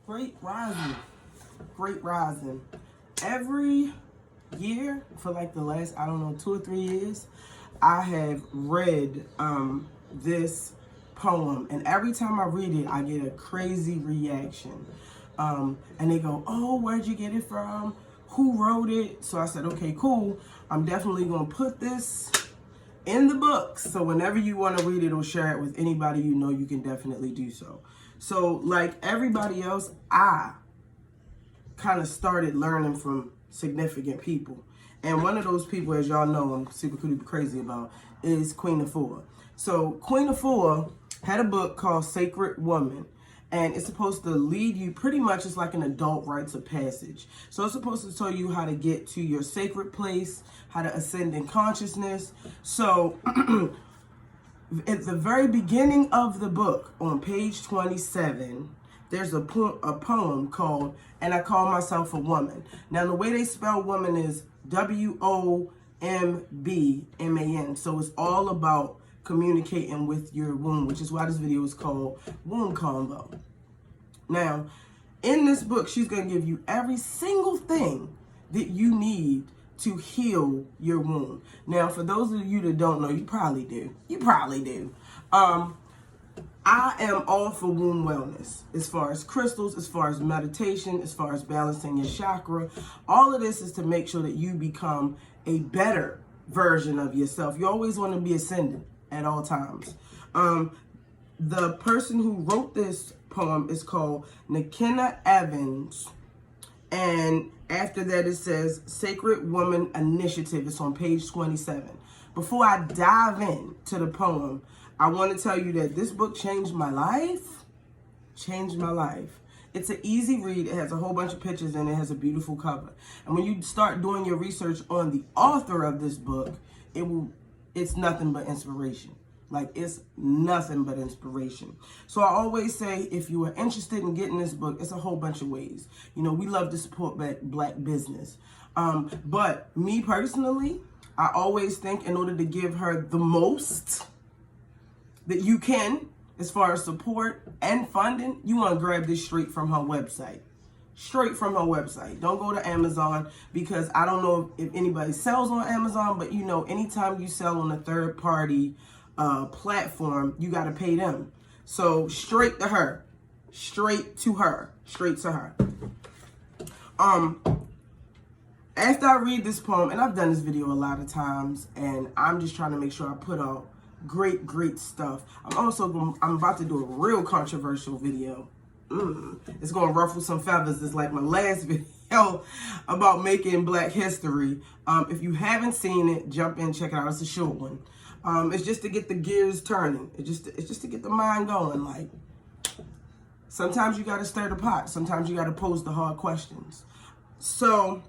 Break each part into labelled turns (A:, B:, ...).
A: Great rising. Great rising. Every year for like the last, 2 or 3 years, I have read this poem, and every time I read it, I get a crazy reaction. And they go, "Oh, where'd you get it from? Who wrote it?" So I said, okay, cool. I'm definitely gonna put this in the books, so whenever you want to read it or share it with anybody you know, you can definitely do so. So like everybody else, I kind of started learning from significant people. And one of those people, as y'all know, I'm super crazy about, is Queen Afua. So Queen Afua had a book called Sacred Woman. And it's supposed to lead you pretty much as like an adult rites of passage. So it's supposed to tell you how to get to your sacred place, how to ascend in consciousness. So at the very beginning of the book, on page 27, there's a poem called "And I Call Myself a Woman." Now, the way they spell woman is WOMBMAN. So it's all about communicating with your womb, which is why this video is called Womb Convo. Now, in this book, she's going to give you every single thing that you need to heal your womb. Now, for those of you that don't know, you probably do. I am all for womb wellness, as far as crystals, as far as meditation, as far as balancing your chakra. All of this is to make sure that you become a better version of yourself. You always want to be ascendant at all times. The person who wrote this poem is called Nikenna Evans. And after that, it says Sacred Woman Initiative. It's on page 27. Before I dive into the poem, I want to tell you that this book changed my life. Changed my life. It's an easy read. It has a whole bunch of pictures and it has a beautiful cover. And when you start doing your research on the author of this book, it's nothing but inspiration. Like, it's nothing but inspiration. So I always say, if you are interested in getting this book, it's a whole bunch of ways. You know, we love to support black business. But me personally, I always think in order to give her the most that you can, as far as support and funding, you want to grab this straight from her website. Straight from her website. Don't go to Amazon, because I don't know if anybody sells on Amazon, but you know, anytime you sell on a third party platform, you got to pay them. So straight to her. Straight to her. After I read this poem, and I've done this video a lot of times, and I'm just trying to make sure I put out great stuff. I'm about to do a real controversial video. It's gonna ruffle some feathers. It's like my last video about making Black history. If you haven't seen it, jump in, check it out. It's a short one. It's just to get the gears turning. It's just to get the mind going. Like, sometimes you gotta stir the pot. Sometimes you gotta pose the hard questions. So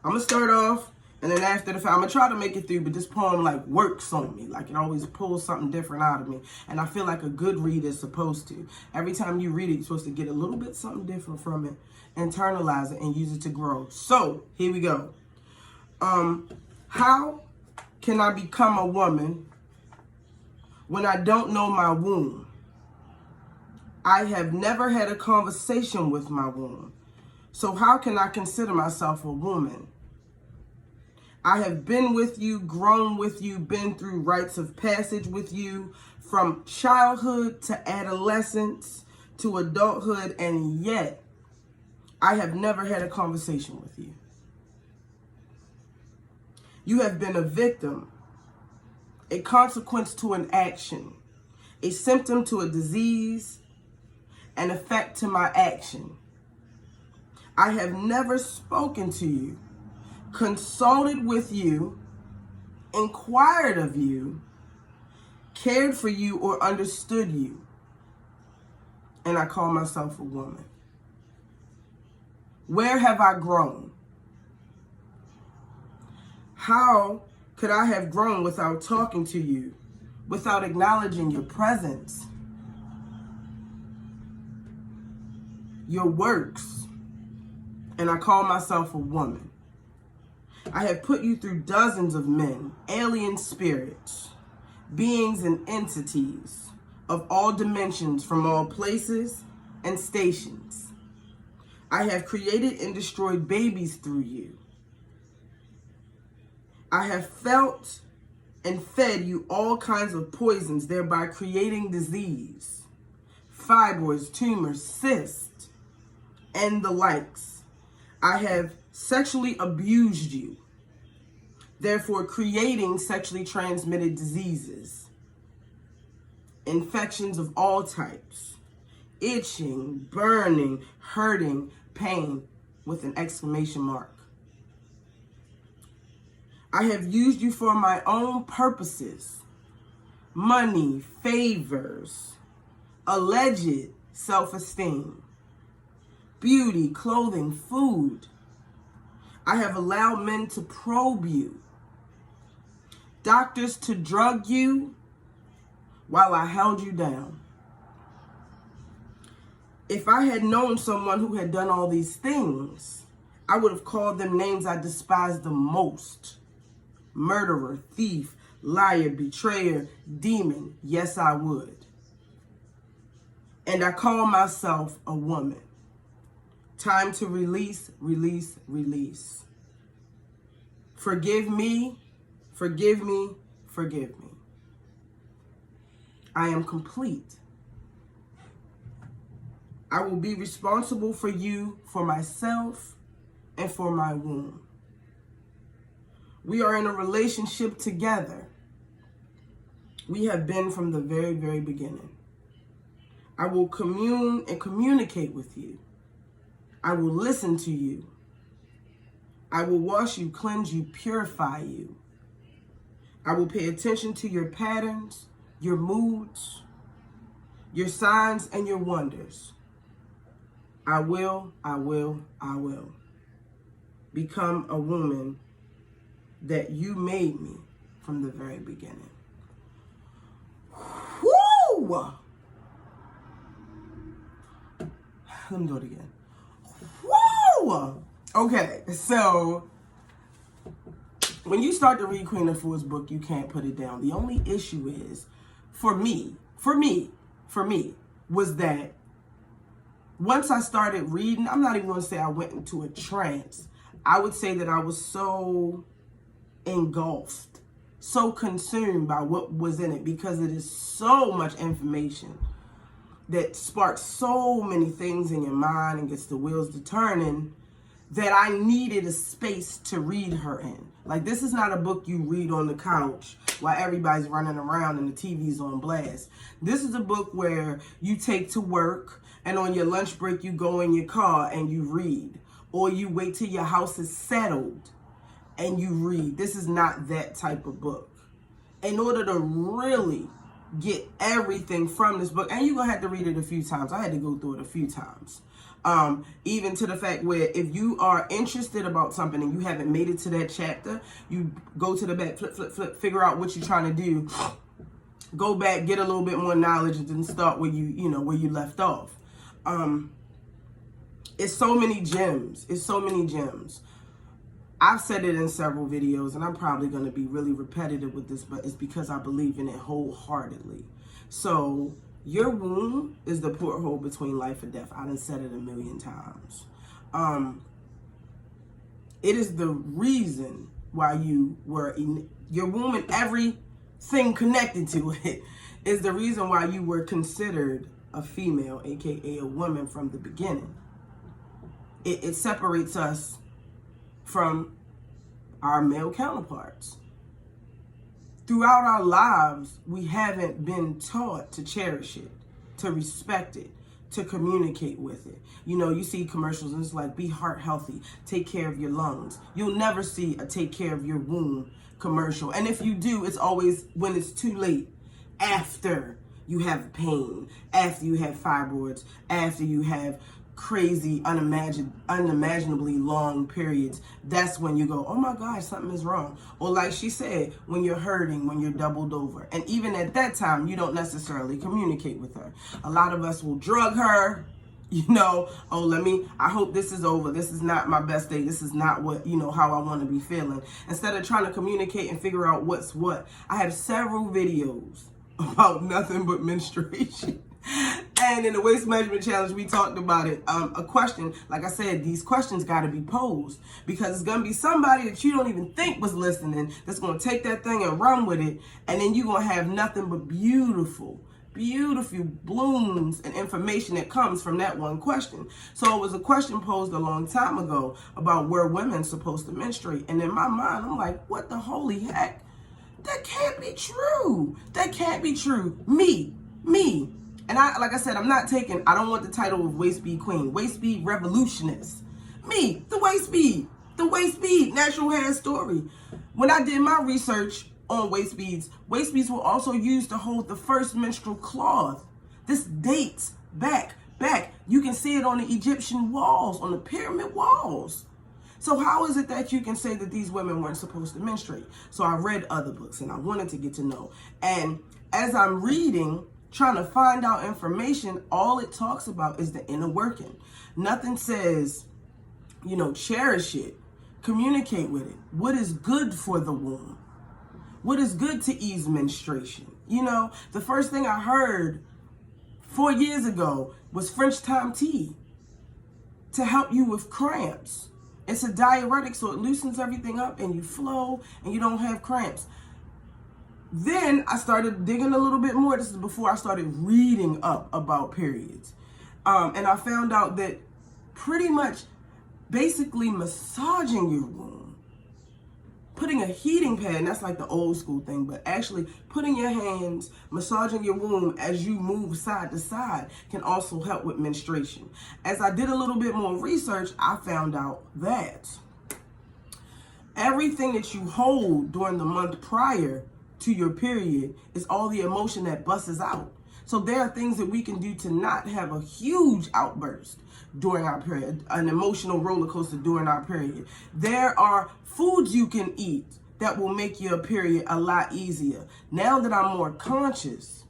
A: I'm gonna start off, and then after the fact, I'm gonna try to make it through, but this poem like works on me. Like, it always pulls something different out of me. And I feel like a good read is supposed to. Every time you read it, you're supposed to get a little bit something different from it, internalize it, and use it to grow. So here we go. How can I become a woman when I don't know my womb? I have never had a conversation with my womb. So how can I consider myself a woman? I have been with you, grown with you, been through rites of passage with you, from childhood to adolescence to adulthood, and yet I have never had a conversation with you. You have been a victim, a consequence to an action, a symptom to a disease, an effect to my action. I have never spoken to you, consulted with you, inquired of you, cared for you, or understood you. And I call myself a woman. Where have I grown? How could I have grown without talking to you, without acknowledging your presence, your works? And I call myself a woman. I have put you through dozens of men, alien spirits, beings and entities of all dimensions, from all places, and stations. I have created and destroyed babies through you. I have felt and fed you all kinds of poisons, thereby creating disease, fibroids, tumors, cysts, and the likes. I have sexually abused you, therefore creating sexually transmitted diseases, infections of all types, itching, burning, hurting, pain, with an exclamation mark. I have used you for my own purposes, money, favors, alleged self-esteem, beauty, clothing, food. I have allowed men to probe you, doctors to drug you while I held you down. If I had known someone who had done all these things, I would have called them names I despise the most. Murderer, thief, liar, betrayer, demon. Yes, I would. And I call myself a woman. Time to release, release, release. Forgive me, forgive me, forgive me. I am complete. I will be responsible for you, for myself, and for my womb. We are in a relationship together. We have been from the very, very beginning. I will commune and communicate with you. I will listen to you. I will wash you, cleanse you, purify you. I will pay attention to your patterns, your moods, your signs, and your wonders. I will become a woman that you made me from the very beginning. Woo! Let me do it again. Woo! Okay, so when you start to read Queen Afua's book, you can't put it down. The only issue is, for me, was that once I started reading, I'm not even going to say I went into a trance. I would say that I was so engulfed, so consumed by what was in it, because it is so much information that sparks so many things in your mind and gets the wheels to turning, that I needed a space to read her in. Like, this is not a book you read on the couch while everybody's running around and the TV's on blast. This is a book where you take to work, and on your lunch break you go in your car and you read, or you wait till your house is settled and you read. This is not that type of book. In order to really get everything from this book, and you're gonna have to read it a few times. I had to go through it a few times. Even to the fact where if you are interested about something and you haven't made it to that chapter, you go to the back, flip, figure out what you're trying to do, go back, get a little bit more knowledge, and then start where where you left off. It's so many gems. It's so many gems. I've said it in several videos, and I'm probably going to be really repetitive with this, but it's because I believe in it wholeheartedly. So your womb is the porthole between life and death. I done said it a million times. It is the reason why you were in your womb, and everything connected to it is the reason why you were considered a female, aka a woman, from the beginning. It separates us from our male counterparts. Throughout our lives, we haven't been taught to cherish it, to respect it, to communicate with it. You see commercials and it's like, be heart healthy, take care of your lungs. You'll never see a take care of your womb commercial. And if you do, it's always when it's too late, after you have pain, after you have fibroids, after you have crazy, unimaginably long periods. That's when you go, oh my gosh, something is wrong. Or like she said, when you're hurting, when you're doubled over. And even at that time, you don't necessarily communicate with her. A lot of us will drug her, I hope this is over. This is not my best day. This is not what, how I want to be feeling. Instead of trying to communicate and figure out what's what. I have several videos about nothing but menstruation. And in the waist measurement challenge, we talked about it. A question, like I said, these questions got to be posed because it's going to be somebody that you don't even think was listening that's going to take that thing and run with it. And then you're going to have nothing but beautiful blooms and information that comes from that one question. So it was a question posed a long time ago about where women supposed to menstruate. And in my mind, I'm like, what the holy heck? That can't be true. That can't be true. Me. And like I said, I don't want the title of waist bead queen, waist speed revolutionist. Me, the waist bead, natural hair story. When I did my research on waist beads were also used to hold the first menstrual cloth. This dates back. You can see it on the Egyptian walls, on the pyramid walls. So how is it that you can say that these women weren't supposed to menstruate? So I read other books and I wanted to get to know. And as I'm reading, trying to find out information, all it talks about is the inner working. Nothing says, cherish it, communicate with it. What is good for the womb? What is good to ease menstruation? The first thing I heard 4 years ago was French thyme tea to help you with cramps. It's a diuretic, so it loosens everything up and you flow and you don't have cramps. Then I started digging a little bit more. This is before I started reading up about periods. And I found out that pretty much basically massaging your womb, putting a heating pad, and that's like the old school thing, but actually putting your hands, massaging your womb as you move side to side can also help with menstruation. As I did a little bit more research, I found out that everything that you hold during the month prior to your period is all the emotion that busts out. So there are things that we can do to not have a huge outburst during our period, an emotional roller coaster during our period. There are foods you can eat that will make your period a lot easier. Now that I'm more conscious,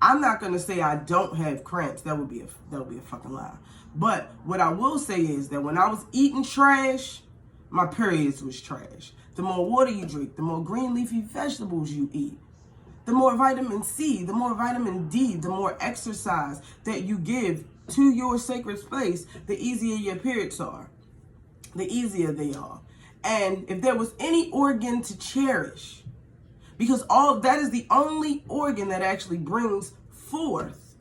A: I'm not gonna say I don't have cramps. That would be a fucking lie. But what I will say is that when I was eating trash, my periods was trash. The more water you drink, the more green leafy vegetables you eat, the more vitamin C, the more vitamin D, the more exercise that you give to your sacred space, the easier your periods are, the easier they are. And if there was any organ to cherish, because all that is the only organ that actually brings forth.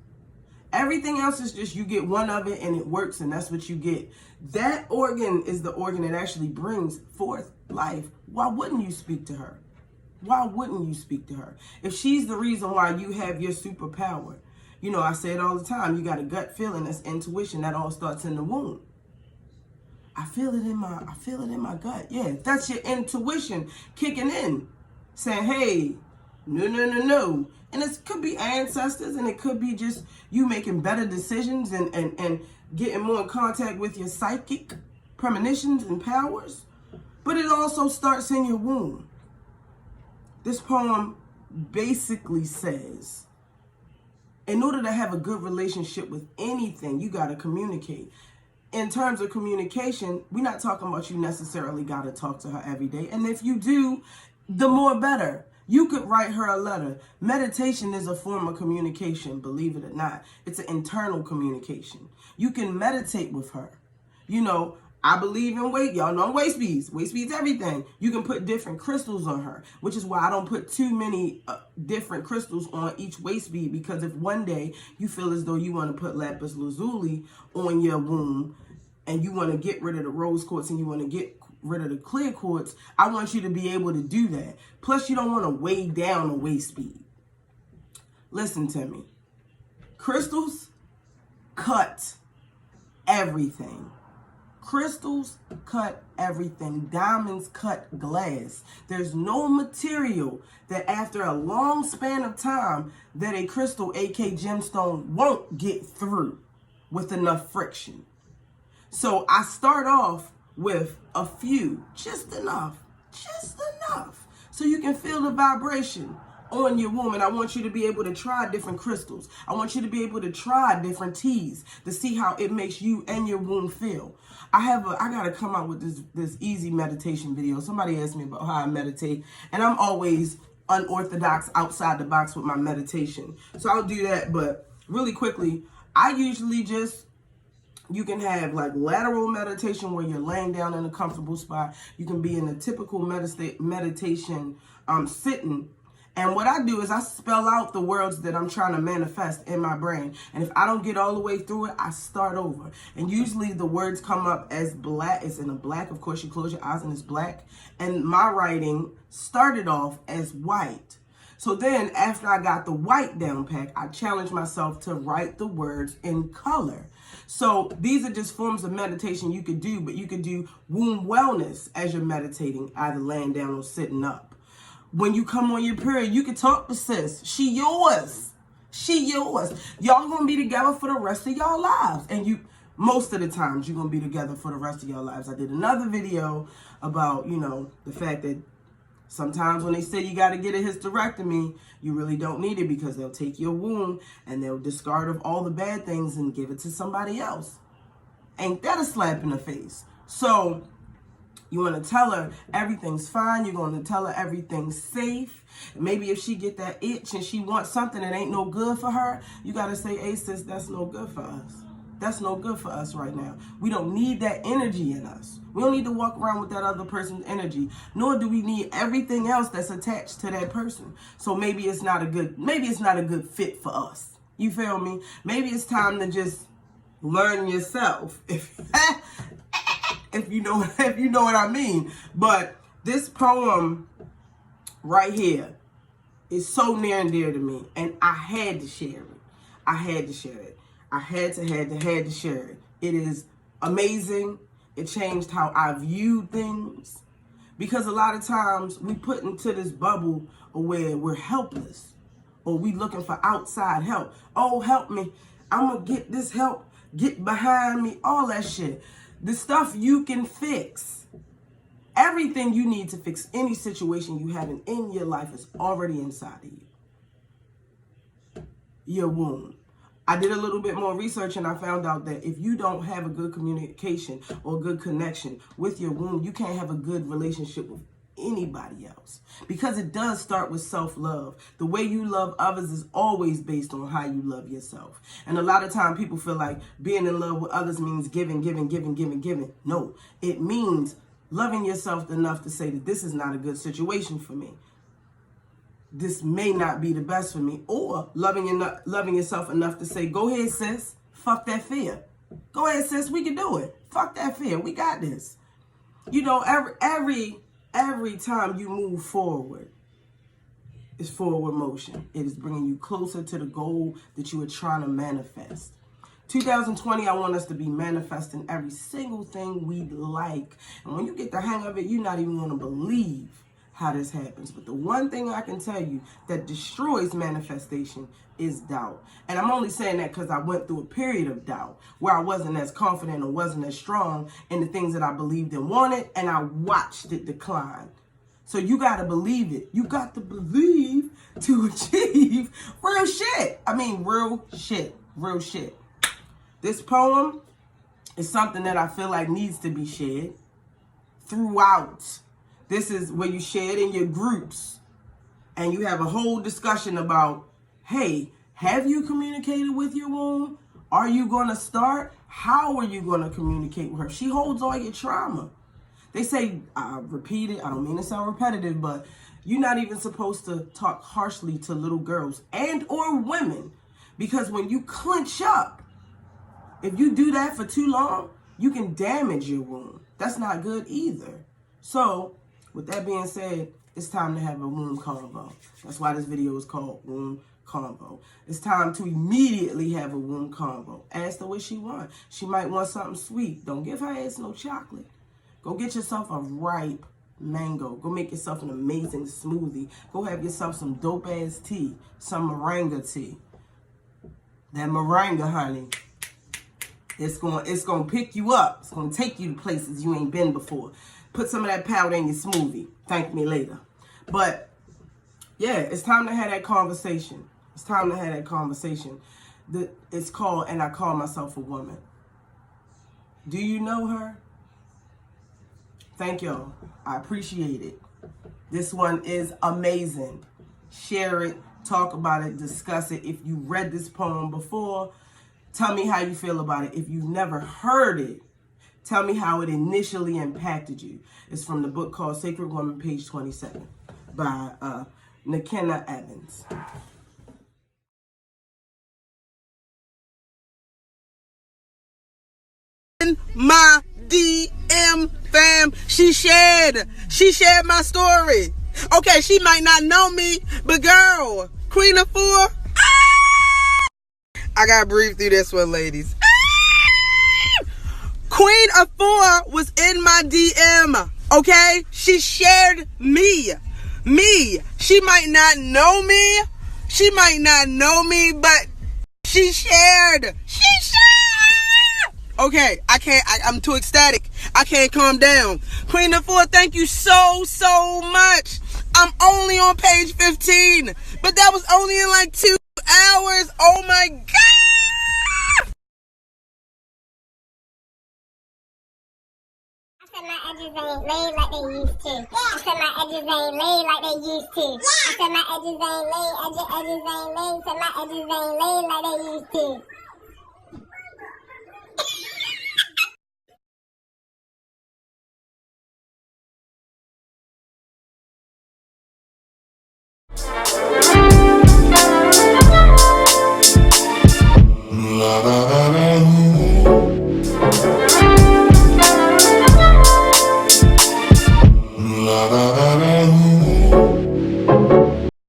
A: Everything else is just you get one of it and it works and that's what you get. That organ is the organ that actually brings forth life. Why wouldn't you speak to her? Why wouldn't you speak to her? If she's the reason why you have your superpower. I say it all the time. You got a gut feeling, that's intuition. That all starts in the womb. I feel it in my gut. Yeah, that's your intuition kicking in, saying, hey, no. And it could be ancestors, and it could be just you making better decisions and getting more in contact with your psychic premonitions and powers. But it also starts in your womb. This poem basically says, in order to have a good relationship with anything, you got to communicate. In terms of communication, we're not talking about you necessarily got to talk to her every day. And if you do, the more better. You could write her a letter. Meditation is a form of communication, believe it or not. It's an internal communication. You can meditate with her. I believe in weight. Y'all know waist beads. Waist beads, everything. You can put different crystals on her, which is why I don't put too many different crystals on each waist bead, because if one day you feel as though you want to put lapis lazuli on your womb and you want to get rid of the rose quartz and you want to get rid of the clear quartz, I want you to be able to do that. Plus, you don't want to weigh down a waist bead. Listen to me. Crystals cut everything. Crystals cut everything. Diamonds cut glass. There's no material that after a long span of time that a crystal, aka gemstone, won't get through with enough friction. So I start off with a few, just enough, so you can feel the vibration on your womb. And I want you to be able to try different crystals. I want you to be able to try different teas to see how it makes you and your womb feel. I gotta come out with this easy meditation video. Somebody asked me about how I meditate, and I'm always unorthodox, outside the box with my meditation. So I'll do that, but really quickly, I usually just, you can have like lateral meditation where you're laying down in a comfortable spot. You can be in a typical meditation sitting. And what I do is I spell out the words that I'm trying to manifest in my brain. And if I don't get all the way through it, I start over. And usually the words come up as black. It's in a black. Of course, you close your eyes and it's black. And my writing started off as white. So then after I got the white down pat, I challenged myself to write the words in color. So these are just forms of meditation you could do, but you could do womb wellness as you're meditating, either laying down or sitting up. When you come on your period, you can talk to sis. She yours. She yours. Y'all gonna be together for the rest of y'all lives. And you, most of the times, you're gonna be together for the rest of your lives. I did another video about, the fact that sometimes when they say you got to get a hysterectomy, you really don't need it because they'll take your womb and they'll discard of all the bad things and give it to somebody else. Ain't that a slap in the face? So you want to tell her everything's fine. You're going to tell her everything's safe. Maybe if she get that itch and she wants something that ain't no good for her, you got to say, hey, sis, that's no good for us. That's no good for us right now. We don't need that energy in us. We don't need to walk around with that other person's energy, nor do we need everything else that's attached to that person. So maybe it's not a good fit for us. You feel me? Maybe it's time to just learn yourself. If you know what I mean. But this poem right here is so near and dear to me, and I had to share it. I had to share it. I had to share it. It is amazing. It changed how I viewed things. Because a lot of times we put into this bubble where we're helpless. Or we looking for outside help. Oh, help me. I'm going to get this help. Get behind me. All that shit. The stuff you can fix. Everything you need to fix any situation you have in your life is already inside of you. Your womb. I did a little bit more research and I found out that if you don't have a good communication or good connection with your womb, you can't have a good relationship with anybody else. Because it does start with self-love. The way you love others is always based on how you love yourself. And a lot of time people feel like being in love with others means giving. No, it means loving yourself enough to say that this is not a good situation for me. This may not be the best for me. Or loving yourself enough to say, go ahead, sis. Fuck that fear. Go ahead, sis. We can do it. Fuck that fear. We got this. Every time you move forward, it's forward motion. It is bringing you closer to the goal that you are trying to manifest. 2020, I want us to be manifesting every single thing we like. And when you get the hang of it, you're not even going to believe how this happens. But the one thing I can tell you that destroys manifestation is doubt. And I'm only saying that because I went through a period of doubt where I wasn't as confident or wasn't as strong in the things that I believed and wanted, and I watched it decline. So you got to believe it. You got to believe to achieve real shit. I mean, real shit. This poem is something that I feel like needs to be shared throughout. This is where you share it in your groups and you have a whole discussion about, hey, have you communicated with your womb? Are you going to start? How are you going to communicate with her? She holds all your trauma. They say, I repeat it, I don't mean to sound repetitive, but you're not even supposed to talk harshly to little girls and or women, because when you clench up, if you do that for too long, you can damage your womb. That's not good either. So, with that being said, it's time to have a womb convo. That's why this video is called Womb Convo. It's time to immediately have a womb convo. Ask her what she wants. She might want something sweet. Don't give her ass no chocolate. Go get yourself a ripe mango. Go make yourself an amazing smoothie. Go have yourself some dope ass tea. Some moringa tea. That moringa, honey. It's gonna pick you up. It's gonna take you to places you ain't been before. Put some of that powder in your smoothie. Thank me later. But yeah, it's time to have that conversation. It's time to have that conversation. It's called, and I call myself a woman. Do you know her? Thank y'all. I appreciate it. This one is amazing. Share it, talk about it, discuss it. If you read this poem before, Tell me how you feel about it. If you've never heard it, tell me how it initially impacted you. It's from the book called Sacred Woman, page 27, by Nikenna Evans.
B: My DM fam, she shared my story. Okay, she might not know me, but girl, Queen of Four, I gotta breathe through this one, ladies. Queen of Four was in my DM, okay? She shared me. She might not know me, but she shared. Okay, I'm too ecstatic. I can't calm down. Queen of Four, thank you so much. I'm only on page 15, but that was only in like 2 hours. Oh my God.
C: I said my edges ain't laid like they used to. I said my edges ain't laid like they used to. I said my edges ain't laid, edges ain't laid. Said my edges ain't laid like they used to.